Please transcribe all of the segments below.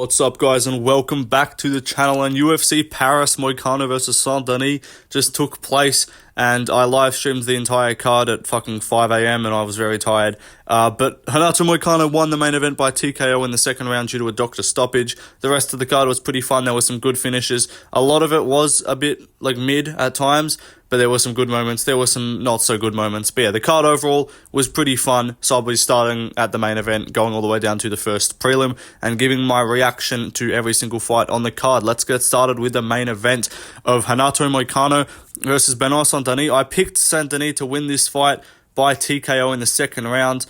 What's up, guys, and welcome back to the channel. And UFC Paris, Moicano versus Saint Denis just took place, and I live streamed the entire card at fucking 5 a.m. and I was very tired. But Renato Moicano won the main event by TKO in the second round due to a doctor stoppage. The rest of the card was pretty fun. There were some good finishes. A lot of it was a bit like mid at times, but there were some good moments. There were some not so good moments. But yeah, the card overall was pretty fun. So I'll be starting at the main event, going all the way down to the first prelim, and giving my reaction to every single fight on the card. Let's get started with the main event of Renato Moicano versus Benoit Saint Denis. I picked Saint Denis to win this fight by TKO in the second round.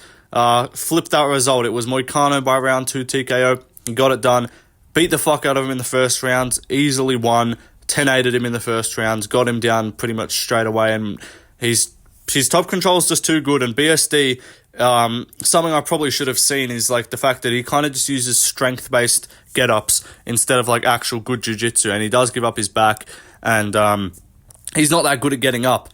Flipped that result. It was Moicano by round 2 TKO. He got it done. Beat the fuck out of him in the first round. Easily won. 10-8'd him in the first round. Got him down pretty much straight away. And his top control is just too good. And BSD, something I probably should have seen is like the fact that he kind of just uses strength-based get-ups instead of like actual good jiu-jitsu. And he does give up his back. And he's not that good at getting up.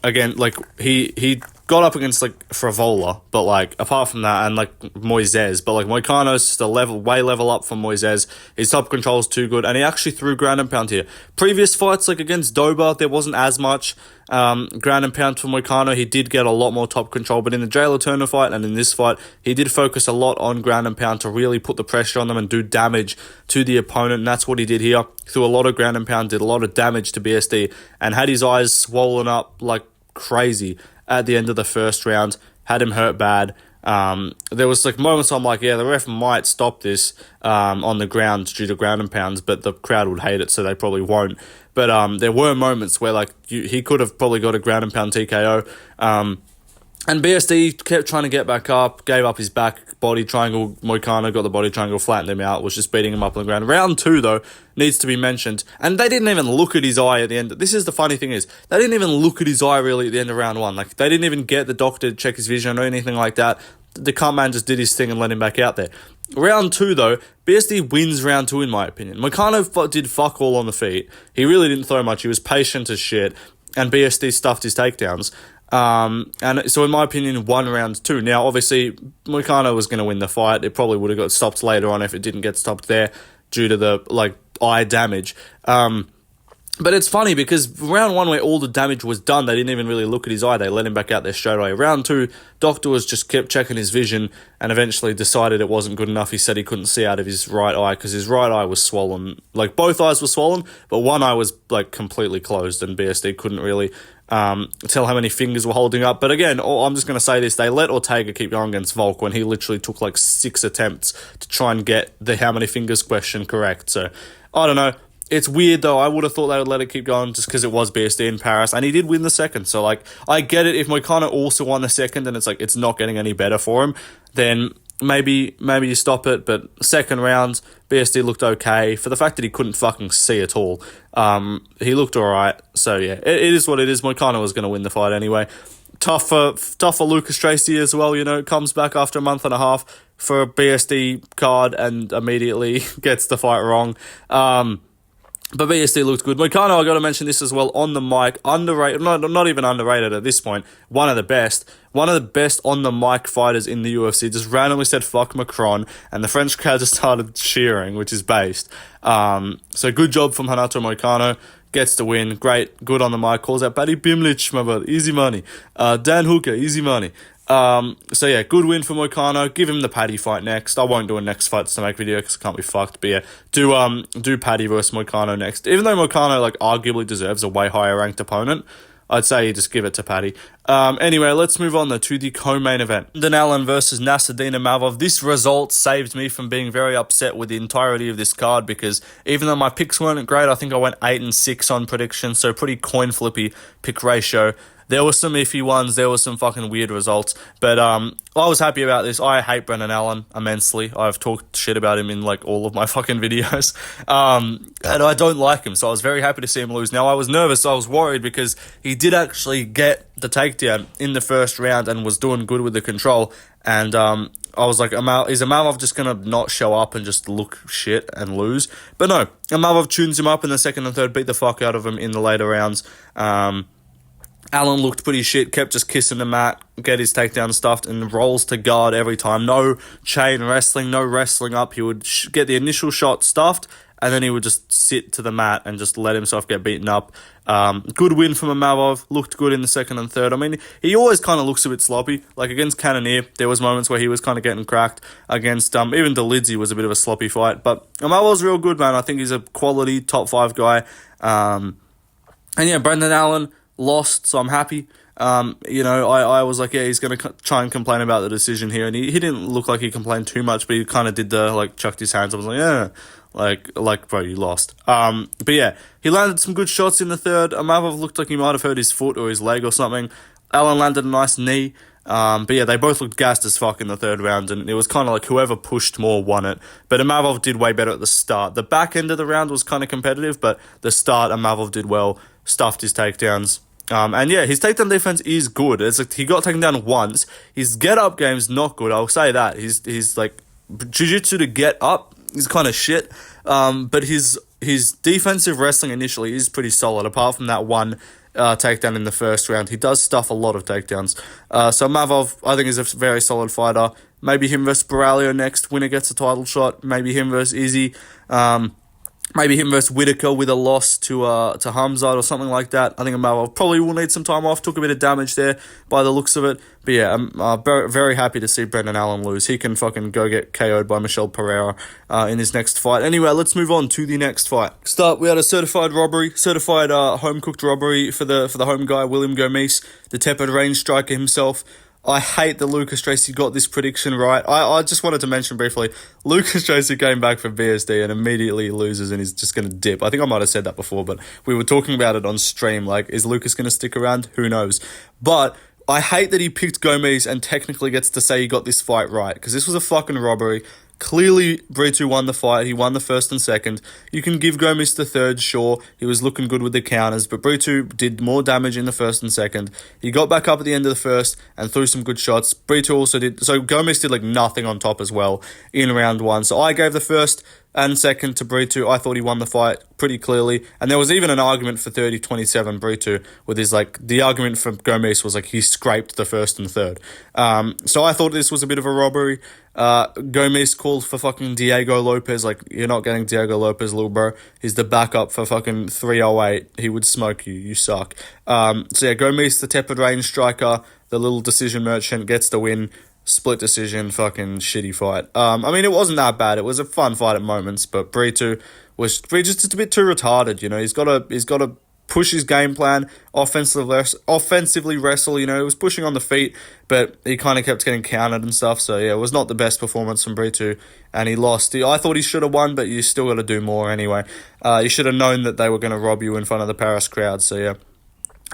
Again, like he got up against like Frivola, but like apart from that, and like Moises, but like Moicano's just way level up from Moises. His top control is too good, and he actually threw ground and pound here. Previous fights, like against Doba, there wasn't as much ground and pound for Moicano. He did get a lot more top control, but in the Jailer Turner fight and in this fight, he did focus a lot on ground and pound to really put the pressure on them and do damage to the opponent, and that's what he did here. Threw a lot of ground and pound, did a lot of damage to BSD, and had his eyes swollen up like crazy at the end of the first round. Had him hurt bad. There was like moments I'm like, yeah, the ref might stop this on the ground due to ground and pounds, but the crowd would hate it, so they probably won't. But there were moments where like he could have probably got a ground and pound TKO. And BSD kept trying to get back up, gave up his back body triangle. Moicano got the body triangle, flattened him out, was just beating him up on the ground. Round 2, though, needs to be mentioned. And they didn't even look at his eye at the end. This is the funny thing is, they didn't even look at his eye really at the end of round 1. Like, they didn't even get the doctor to check his vision or anything like that. The cunt man just did his thing and let him back out there. Round 2, though, BSD wins round 2 in my opinion. Moicano did fuck all on the feet. He really didn't throw much. He was patient as shit. And BSD stuffed his takedowns. And so in my opinion, won round 2. Now, obviously, Moicano was going to win the fight. It probably would have got stopped later on if it didn't get stopped there due to the, like, eye damage. But it's funny because round 1 where all the damage was done, they didn't even really look at his eye. They let him back out there straight away. Round 2, doctor was just kept checking his vision and eventually decided it wasn't good enough. He said he couldn't see out of his right eye because his right eye was swollen. Like, both eyes were swollen, but one eye was, like, completely closed and BSD couldn't really tell how many fingers were holding up. But again, I'm just going to say this. They let Ortega keep going against Volk when he literally took, like, 6 attempts to try and get the how many fingers question correct. So, I don't know. It's weird, though. I would have thought they would let it keep going just because it was BSD in Paris. And he did win the second. So, like, I get it. If Moicano also won the second and it's like it's not getting any better for him, then maybe you stop it. But second round, BSD looked okay. For the fact that he couldn't fucking see at all, he looked all right. So, yeah, it is what it is. Moicano was going to win the fight anyway. Tough for Lucas Tracy as well, you know. Comes back after a month and a half for a BSD card and immediately gets the fight wrong. But BSD looked good. Moicano, I got to mention this as well, on the mic, underrated, not even underrated at this point, one of the best on the mic fighters in the UFC, just randomly said fuck Macron, and the French crowd just started cheering, which is based. So good job from Renato Moicano, gets the win, great, good on the mic, calls out Paddy Bimlich, my brother, easy money. Dan Hooker, easy money. So yeah, good win for Moicano. Give him the Paddy fight next. I won't do a next fights to make video because I can't be fucked. But yeah, do Paddy versus Moicano next. Even though Moicano like arguably deserves a way higher ranked opponent, I'd say you just give it to Paddy. Anyway, let's move on to the co-main event. Allen versus Nassourdine Imavov. This result saved me from being very upset with the entirety of this card because even though my picks weren't great, I think I went 8-6 on predictions, so pretty coin flippy pick ratio. There were some iffy ones, there were some fucking weird results, but I was happy about this. I hate Brendan Allen immensely. I've talked shit about him in like all of my fucking videos, and I don't like him, so I was very happy to see him lose. Now, I was nervous, I was worried because he did actually get the takedown in the first round and was doing good with the control, and I was like, is Imavov just going to not show up and just look shit and lose? But no, Imavov tunes him up in the second and third, beat the fuck out of him in the later rounds. Allen looked pretty shit, kept just kissing the mat, get his takedown stuffed, and rolls to guard every time. No chain wrestling, no wrestling up. He would get the initial shot stuffed, and then he would just sit to the mat and just let himself get beaten up. Good win from Umar. Looked good in the second and third. I mean, he always kind of looks a bit sloppy. Like against Cannonier, there was moments where he was kind of getting cracked. Against even Delidzi was a bit of a sloppy fight. But Umar was real good, man. I think he's a quality top 5 guy. And yeah, Brendan Allen lost, so I'm happy. I was like, yeah, he's going to try and complain about the decision here, and he didn't look like he complained too much, but he kind of did chucked his hands. I was like, yeah, bro, you lost. But yeah, he landed some good shots in the third. Amavov looked like he might have hurt his foot or his leg or something. Allen landed a nice knee. But yeah, they both looked gassed as fuck in the third round, and it was kind of like whoever pushed more won it. But Amavov did way better at the start. The back end of the round was kind of competitive, but the start, Amavov did well, stuffed his takedowns. And yeah, his takedown defense is good. It's like he got taken down once. His get up game's not good. I'll say that. He's like jiu-jitsu to get up is kind of shit. But his defensive wrestling initially is pretty solid. Apart from that one takedown in the first round, he does stuff a lot of takedowns. So Mavov, I think, is a very solid fighter. Maybe him versus Barriault next. Winner gets a title shot. Maybe him versus Izzy. Maybe him versus Whitaker with a loss to Hamzat or something like that. I think Amaro probably will need some time off. Took a bit of damage there by the looks of it. But yeah, I'm very, very happy to see Brendan Allen lose. He can fucking go get KO'd by Michel Pereira in his next fight. Anyway, let's move on to the next fight. Next up, we had a certified home-cooked robbery for the home guy, William Gomis, the tepid range striker himself. I hate that Lucas Tracy got this prediction right. I just wanted to mention briefly, Lucas Tracy came back from BSD and immediately loses and he's just going to dip. I think I might have said that before, but we were talking about it on stream. Like, is Lucas going to stick around? Who knows? But I hate that he picked Gomis and technically gets to say he got this fight right, because this was a fucking robbery. Clearly, Brito won the fight. He won the first and second. You can give Gomis the third, sure. He was looking good with the counters, but Brito did more damage in the first and second. He got back up at the end of the first and threw some good shots. Brito also did. So Gomis did nothing on top as well in round one. So I gave the first and second to Brito. I thought he won the fight pretty clearly. And there was even an argument for 30-27 Brito with his, the argument for Gomis was he scraped the first and third. So I thought this was a bit of a robbery. Gomis called for fucking Diego Lopez. You're not getting Diego Lopez, little bro. He's the backup for fucking 308. He would smoke you. You suck. So yeah, Gomis, the tepid range striker, the little decision merchant, gets the win. Split decision, fucking shitty fight. I mean, it wasn't that bad. It was a fun fight at moments, but Brito was just a bit too retarded. He's got to push his game plan, offensively wrestle. He was pushing on the feet, but he kind of kept getting countered and stuff. So yeah, it was not the best performance from Brito, and he lost. I thought he should have won, but you still got to do more anyway. You should have known that they were going to rob you in front of the Paris crowd. So yeah.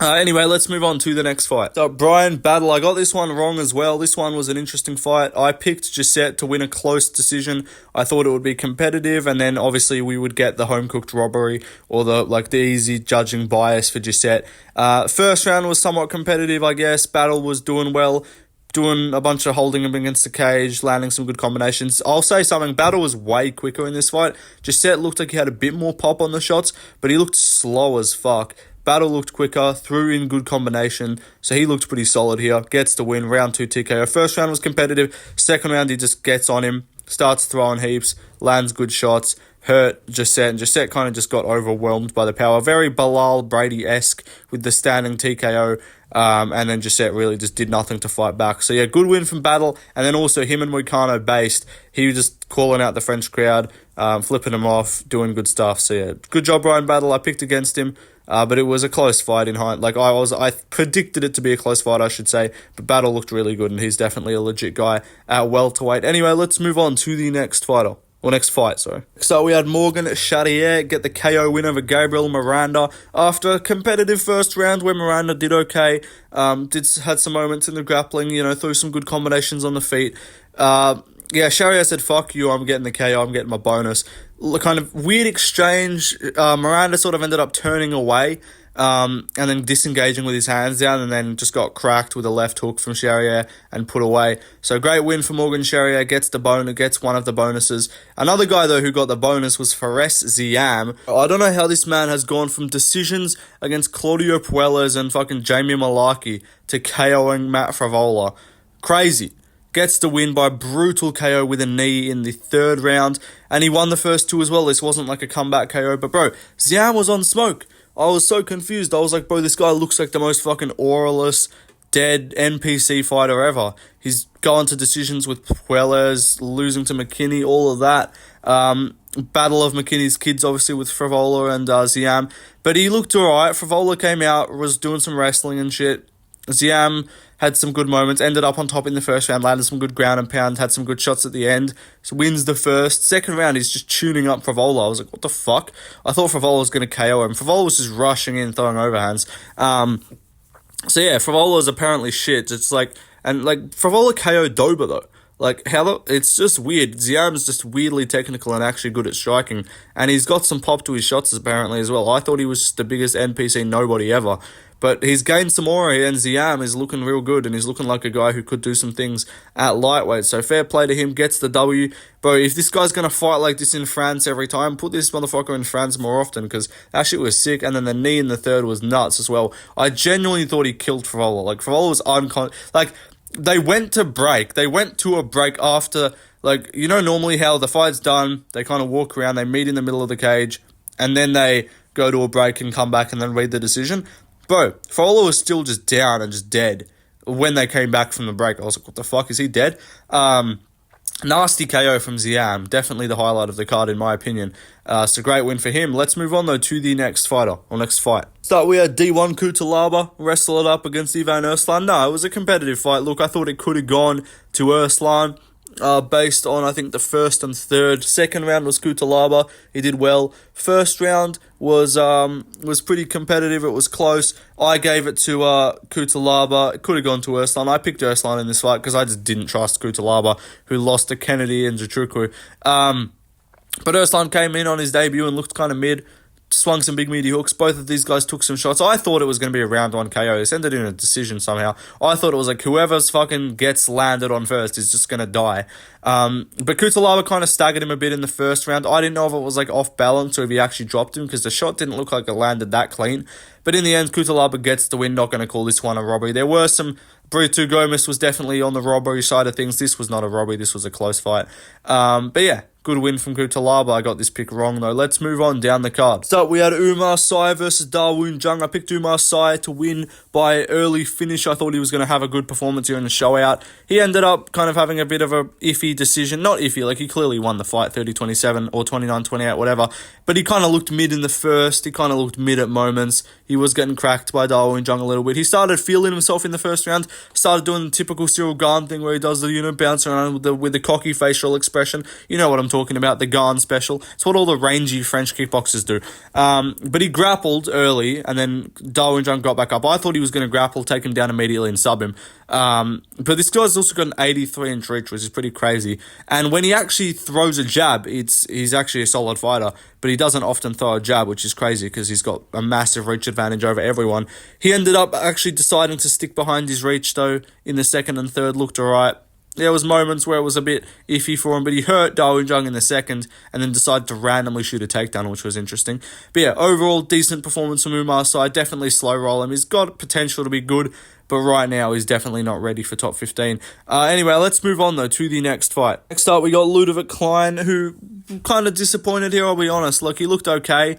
Anyway, let's move on to the next fight. So, Brian Battle, I got this one wrong as well. This one was an interesting fight. I picked Gisette to win a close decision. I thought it would be competitive, and then obviously we would get the home-cooked robbery or the easy judging bias for Gisette. First round was somewhat competitive, I guess. Battle was doing well, doing a bunch of holding him against the cage, landing some good combinations. I'll say something, Battle was way quicker in this fight. Gisette looked like he had a bit more pop on the shots, but he looked slow as fuck. Battle looked quicker, threw in good combination, so he looked pretty solid here. Gets the win, round 2 TKO. First round was competitive, second round he just gets on him, starts throwing heaps, lands good shots, hurt Gisette, and Gisette kind of just got overwhelmed by the power. Very Bilal Brady-esque with the standing TKO, and then Gisette really just did nothing to fight back. So yeah, good win from Battle, and then also him and Moicano based. He was just calling out the French crowd, flipping him off, doing good stuff. So yeah, good job, Brian Battle. I picked against him. But it was a close fight in height. I predicted it to be a close fight, I should say. But Battle looked really good, and he's definitely a legit guy at welterweight. Anyway, let's move on to the next fighter. Or next fight, sorry. So we had Morgan Charriere get the KO win over Gabriel Miranda after a competitive first round where Miranda did okay. Had some moments in the grappling, threw some good combinations on the feet. Yeah, Charriere said, fuck you, I'm getting the KO, I'm getting my bonus. Kind of weird exchange. Miranda sort of ended up turning away, and then disengaging with his hands down, and then just got cracked with a left hook from Charriere and put away. So great win for Morgan Charriere, gets one of the bonuses. Another guy, though, who got the bonus was Perez Ziam. I don't know how this man has gone from decisions against Claudio Puelles and fucking Jamie Malaki to KOing Matt Frevola. Crazy. Gets the win by brutal KO with a knee in the third round, and he won the first two as well. This wasn't like a comeback KO, but bro, Ziam was on smoke. I was so confused. I was like, bro, this guy looks like the most fucking auraless, dead NPC fighter ever. He's gone to decisions with Puelles, losing to McKinney, all of that. Battle of McKinney's kids, obviously, with Frevola and Ziam. But he looked alright. Frevola came out, was doing some wrestling and shit. Ziam had some good moments, ended up on top in the first round, landed some good ground and pound, had some good shots at the end, so wins the first. Second round, he's just tuning up Frevola. I was like, what the fuck? I thought Frevola was going to KO him. Frevola was just rushing in, throwing overhands. So yeah, Frevola is apparently shit. It's like, and like, Frevola KO'd Dober though. Like, it's just weird. Ziam's just weirdly technical and actually good at striking, and he's got some pop to his shots apparently as well. I thought he was just the biggest NPC nobody ever. But he's gained some aura, and Ziam is looking real good, and he's looking like a guy who could do some things at lightweight. So fair play to him, gets the W. Bro, if this guy's going to fight like this in France every time, put this motherfucker in France more often, because that shit was sick, and then the knee in the third was nuts as well. I genuinely thought he killed Frevola. Like, Frevola was like, they went to a break after, like, you know, normally how the fight's done, they kind of walk around, they meet in the middle of the cage, and then they go to a break and come back and then read the decision. Bro, Frevola was still just down and just dead when they came back from the break. I was like, what the fuck, is he dead? Nasty KO from Ziam, definitely the highlight of the card in my opinion. It's a great win for him. Let's move on though to the next fighter, or next fight. Start, we had D1 Kutalaba wrestle it up against Ivan Erslan. No, it was a competitive fight. Look, I thought it could have gone to Erslan. Based on, I think, the first and third. Second round was Kutalaba. He did well. First round was pretty competitive. It was close. I gave it to Kutalaba. It could have gone to Erslan. I picked Erslan in this fight because I just didn't trust Kutalaba, who lost to Kennedy and Jatruku. But Erslan came in on his debut and looked kind of mid. Swung some big meaty hooks. Both of these guys took some shots. I thought it was going to be a round one KO. It ended in a decision somehow. I thought it was like whoever's fucking gets landed on first is just going to die. But Kutalaba kind of staggered him a bit in the first round. I didn't know if it was like off balance or if he actually dropped him because the shot didn't look like it landed that clean. But in the end, Kutalaba gets the win. Not going to call this one a robbery. There were some... Brito Gomis was definitely on the robbery side of things. This was not a robbery. This was a close fight. But yeah, good win from Kutalaba. I got this pick wrong though. Let's move on down the card. So we had Umar Sy versus Dawoon Jung. I picked Umar Sy to win by early finish. I thought he was going to have a good performance here in the show out. He ended up kind of having a bit of a iffy decision. Not iffy, like he clearly won the fight 30-27 or 29-28, whatever. But he kind of looked mid in the first. He kind of looked mid at moments. He was getting cracked by Dawoon Jung a little bit. He started feeling himself in the first round. Started doing the typical Cyril Gahn thing where he does the, bounce around with the cocky facial expression. You know what I'm talking about, the Gahn special. It's what all the rangy French kickboxers do. But he grappled early, and then Dawoon Jung got back up. I thought he was going to grapple, take him down immediately and sub him. But this guy's also got an 83-inch reach, which is pretty crazy. And when he actually throws a jab, he's actually a solid fighter. But he doesn't often throw a jab, which is crazy because he's got a massive reach advantage over everyone. He ended up actually deciding to stick behind his reach, though, in the second and third. Looked alright. There was moments where it was a bit iffy for him, but he hurt Dawoon Jung in the second and then decided to randomly shoot a takedown, which was interesting. But yeah, overall, decent performance from Umar's side. Definitely slow roll him. He's got potential to be good, but right now he's definitely not ready for top 15. Anyway, let's move on, though, to the next fight. Next up, we got Ludovic Klein, who kind of disappointed here, I'll be honest. Look, he looked okay.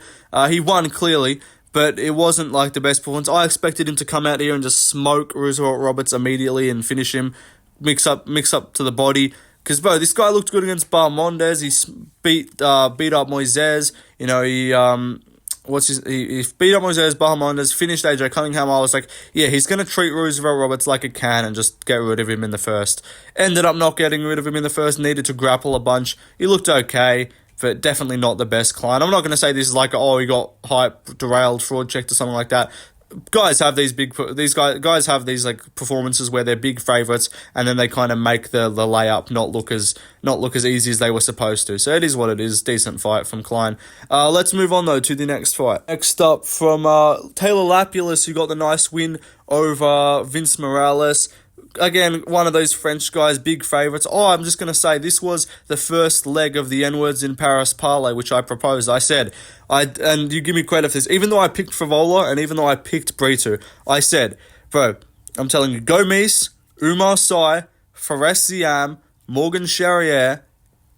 He won clearly, but it wasn't like the best performance. I expected him to come out here and just smoke Roosevelt Roberts immediately and finish him. Mix up to the body, because bro, this guy looked good against Barmondes. He beat up Moises. He beat up Moises, Barmondes, finished AJ Cunningham. I was like, yeah, he's gonna treat Roosevelt Roberts like a can and just get rid of him in the first. Ended up not getting rid of him in the first. Needed to grapple a bunch. He looked okay, but definitely not the best Klein. I'm not gonna say this is like, oh, he got hype, derailed, fraud checked or something like that. guys have guys have these like performances where they're big favorites, and then they kind of make the layup not look as easy as they were supposed to. So it is what it is. Decent fight from Klein. Let's move on though to the next fight. Next up from Taylor Lapilus, who got the nice win over Vince Morales. Again, one of those French guys, big favourites. I'm just going to say this was the first leg of the N-words in Paris parlay, which I proposed. I said, and you give me credit for this, even though I picked Frivola and even though I picked Brito, I said, bro, I'm telling you, Gomis, Umar Sy, Perez Ziam, Morgan Charriere,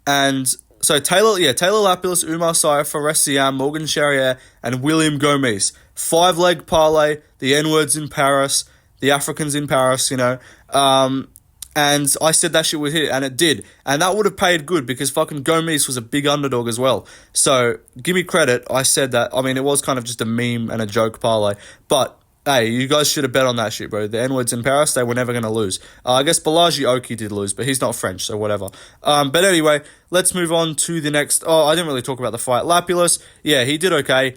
and so Taylor Lapilus, Umar Sy, Perez Ziam, Morgan Charriere, and William Gomis. 5-leg parlay, the N-words in Paris, the Africans in Paris, and I said that shit would hit, and it did. And that would have paid good because fucking Gomis was a big underdog as well. So, give me credit, I said that. I mean, it was kind of just a meme and a joke parlay. But, hey, you guys should have bet on that shit, bro. The N-words in Paris, they were never going to lose. I guess Balaji Oki did lose, but he's not French, so whatever. But anyway, let's move on to the next... I didn't really talk about the fight. Lapilus, yeah, he did okay.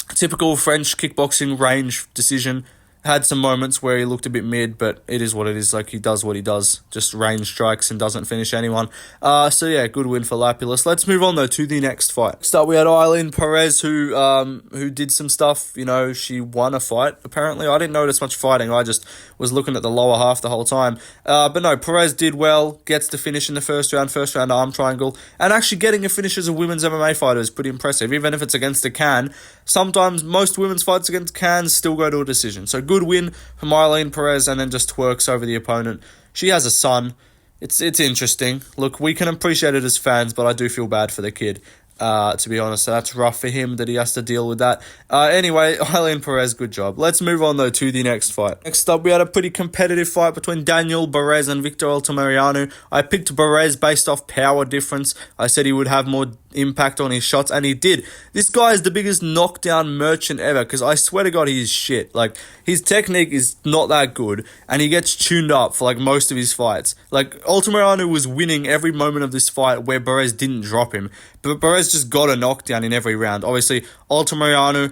Typical French kickboxing range decision. Had some moments where he looked a bit mid, but it is what it is. Like, he does what he does. Just range strikes and doesn't finish anyone. So, yeah, good win for Lapilus. Let's move on, though, to the next fight. Next up, we had Eileen Perez, who did some stuff. She won a fight, apparently. I didn't notice much fighting. I just was looking at the lower half the whole time. But no, Perez did well. Gets to finish in the first round arm triangle. And actually getting a finish as a women's MMA fighter is pretty impressive. Even if it's against a can, sometimes most women's fights against cans still go to a decision. So, good win from Eileen Perez, and then just twerks over the opponent. She has a son. It's interesting. Look, we can appreciate it as fans, but I do feel bad for the kid. To be honest, so that's rough for him that he has to deal with that. Anyway, Eileen Perez, good job. Let's move on, though, to the next fight. Next up, we had a pretty competitive fight between Daniel Perez and Victor Altamirano. I picked Perez based off power difference. I said he would have more impact on his shots, and he did. This guy is the biggest knockdown merchant ever, because I swear to God, he is shit. Like, his technique is not that good, and he gets tuned up for, like, most of his fights. Like, Altamirano was winning every moment of this fight where Perez didn't drop him, but Perez just got a knockdown in every round. Obviously, Altamirano,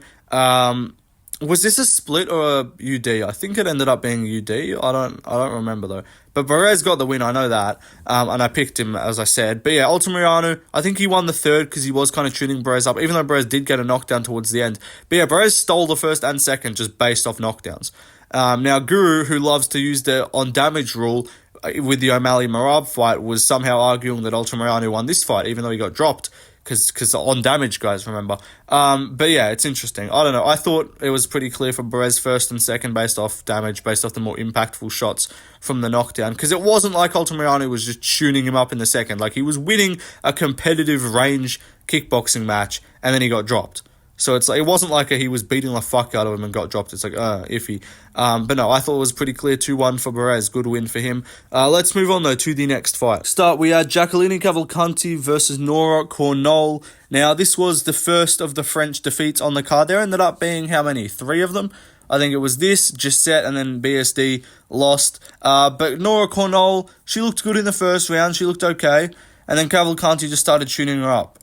was this a split or a UD? I think it ended up being UD. I don't remember though. But Perez got the win, I know that. And I picked him, as I said. But yeah, Altamirano, I think he won the third because he was kind of tuning Perez up, even though Perez did get a knockdown towards the end. But yeah, Perez stole the first and second just based off knockdowns. Now, Guru, who loves to use the on-damage rule with the O'Malley-Marab fight, was somehow arguing that Altamirano won this fight, even though he got dropped. Because on damage, guys, remember. But yeah, it's interesting. I don't know. I thought it was pretty clear for Perez first and second based off damage, based off the more impactful shots from the knockdown. Because it wasn't like Altamirano was just tuning him up in the second. Like, he was winning a competitive range kickboxing match, and then he got dropped. So it's like, it wasn't like he was beating the fuck out of him and got dropped. It's like, iffy. But no, I thought it was pretty clear 2-1 for Perez. Good win for him. Let's move on, though, to the next fight. Start, we had Jacqueline Cavalcanti versus Nora Cornell. Now, this was the first of the French defeats on the card. There ended up being, how many? 3 of them? I think it was this, Gisette, and then BSD lost. But Nora Cornell, she looked good in the first round. She looked okay. And then Cavalcanti just started tuning her up.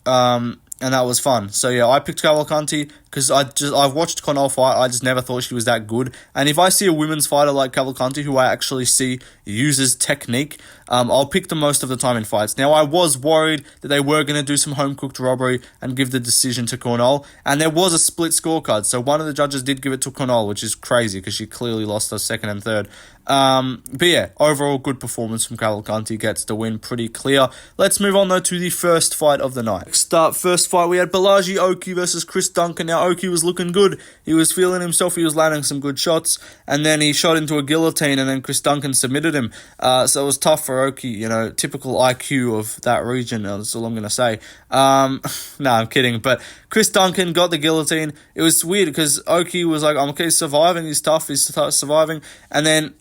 And that was fun. So yeah, I picked Cavalcanti because I've watched Cornell fight. I just never thought she was that good. And if I see a women's fighter like Cavalcanti, who I actually see uses technique, I'll pick them most of the time in fights. Now, I was worried that they were going to do some home-cooked robbery and give the decision to Cornell. And there was a split scorecard. So one of the judges did give it to Cornell, which is crazy because she clearly lost her second and third. But yeah, overall good performance from Cavalcanti, gets the win pretty clear. Let's move on though to the first fight of the night. First fight, we had Balaji Oki versus Chris Duncan. Now Oki was looking good. He was feeling himself. He was landing some good shots, and then he shot into a guillotine, and then Chris Duncan submitted him. So it was tough for Oki. Typical IQ of that region. That's all I'm gonna say. No, I'm kidding. But Chris Duncan got the guillotine. It was weird because Oki was like, okay, he's surviving. He's tough. He's surviving, and then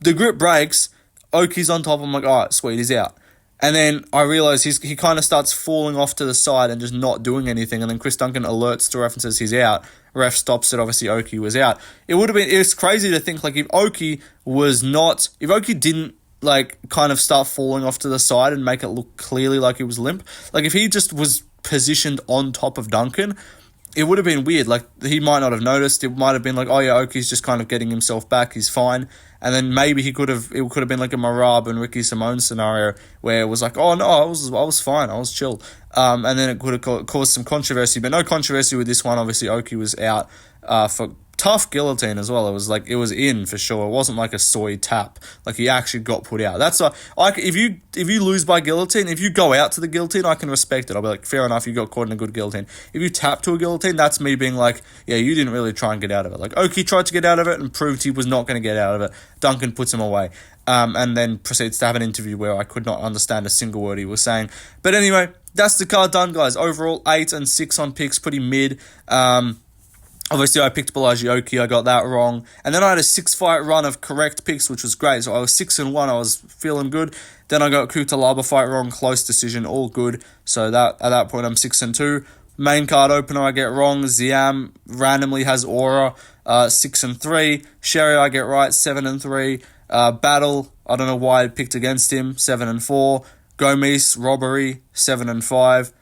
the grip breaks, Oki's on top. I'm like, all right, sweet, he's out. And then I realize he kind of starts falling off to the side and just not doing anything. And then Chris Duncan alerts the ref and says he's out. Ref stops it. Obviously, Oki was out. It's crazy to think, like, if Oki didn't, like, kind of start falling off to the side and make it look clearly like he was limp, like, if he just was positioned on top of Duncan, it would have been weird. Like, he might not have noticed. It might have been like, oh yeah, Oki's just kind of getting himself back. He's fine. And then maybe it could have been like a Marab and Ricky Simone scenario where it was like, oh no, I was fine. I was chill. And then it could have caused some controversy, but no controversy with this one. Obviously, Oki was out for tough guillotine as well. It was like, it was in for sure. It wasn't like a soy tap. Like, he actually got put out. That's if you lose by guillotine, if you go out to the guillotine, I can respect it. I'll be like, fair enough, you got caught in a good guillotine. If you tap to a guillotine, that's me being like, yeah, you didn't really try and get out of it. Like, Oki tried to get out of it and proved he was not going to get out of it. Duncan puts him away. And then proceeds to have an interview where I could not understand a single word he was saying. But anyway, that's the card done, guys. Overall, 8 and 6 on picks, pretty mid. Obviously, I picked Oki. I got that wrong. And then I had a 6-fight run of correct picks, which was great. So I was 6-1. I was feeling good. Then I got Kutalaba fight wrong. Close decision. All good. So at that point, I'm 6-2. Main card opener, I get wrong. Ziam randomly has aura. 6-3. Sherry, I get right. 7-3. Battle, I don't know why I picked against him. 7-4. Gomis, robbery. 7-5.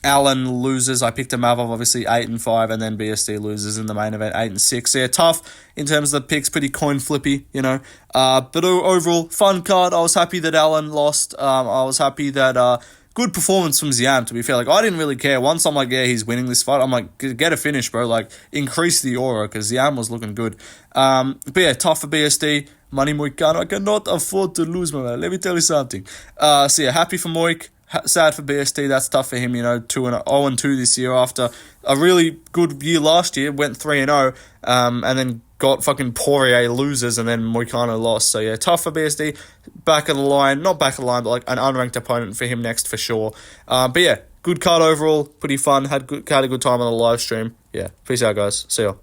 Allen loses. I picked a Mavov, obviously 8-5, and then BSD loses in the main event 8-6. So yeah, tough in terms of the picks, pretty coin flippy, you know. But overall, fun card. I was happy that Allen lost. I was happy that good performance from Ziam, to be fair. Like, I didn't really care. Once I'm like, yeah, he's winning this fight, I'm like, get a finish, bro. Like, increase the aura, because Ziam was looking good. But yeah, tough for BSD. Money Moicano. I cannot afford to lose, my man. Let me tell you something. So yeah, happy for Moik. Sad for BSD. That's tough for him, you know. 0-2 this year after a really good year last year. Went 3-0, and then got fucking Poirier losers, and then Moicano lost. So yeah, tough for BSD. Back of the line, not back of the line, but like an unranked opponent for him next for sure. But yeah, good card overall. Pretty fun. Had a good time on the live stream. Yeah, peace out, guys. See ya.